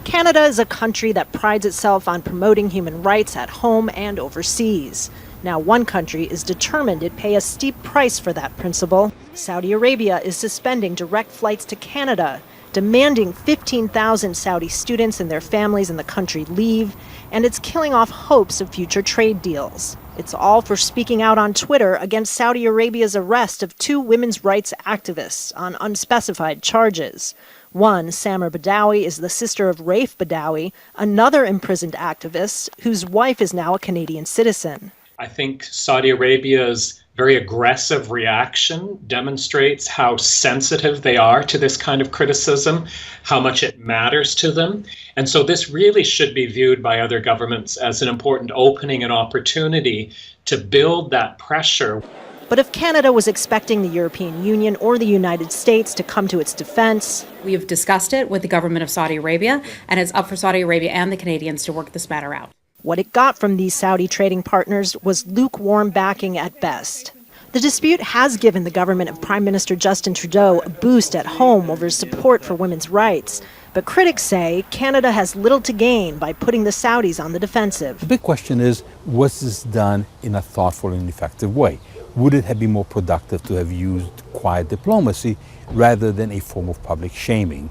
Canada is a country that prides itself on promoting human rights at home and overseas. Now, one country is determined to pay a steep price for that principle. Saudi Arabia is suspending direct flights to Canada, demanding 15,000 Saudi students and their families in the country leave, and it's killing off hopes of future trade deals. It's all for speaking out on Twitter against Saudi Arabia's arrest of two women's rights activists on unspecified charges. One, Samar Badawi, is the sister of Raif Badawi, another imprisoned activist whose wife is now a Canadian citizen. I think Saudi Arabia's very aggressive reaction demonstrates how sensitive they are to this kind of criticism, how much it matters to them. And so this really should be viewed by other governments as an important opening and opportunity to build that pressure. But if Canada was expecting the European Union or the United States to come to its defense, we have discussed it with the government of Saudi Arabia, and it's up for Saudi Arabia and the Canadians to work this matter out. What it got from these Saudi trading partners was lukewarm backing at best. The dispute has given the government of Prime Minister Justin Trudeau a boost at home over support for women's rights. But critics say Canada has little to gain by putting the Saudis on the defensive. The big question is, was this done in a thoughtful and effective way? Would it have been more productive to have used quiet diplomacy rather than a form of public shaming?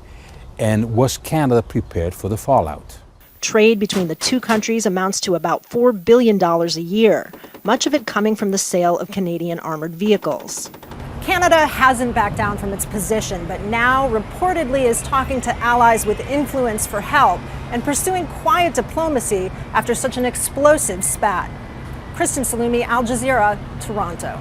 And was Canada prepared for the fallout? Trade between the two countries amounts to about $4 billion a year, much of it coming from the sale of Canadian armored vehicles. Canada hasn't backed down from its position, but now reportedly is talking to allies with influence for help and pursuing quiet diplomacy after such an explosive spat. Kristen Salumi, Al Jazeera, Toronto.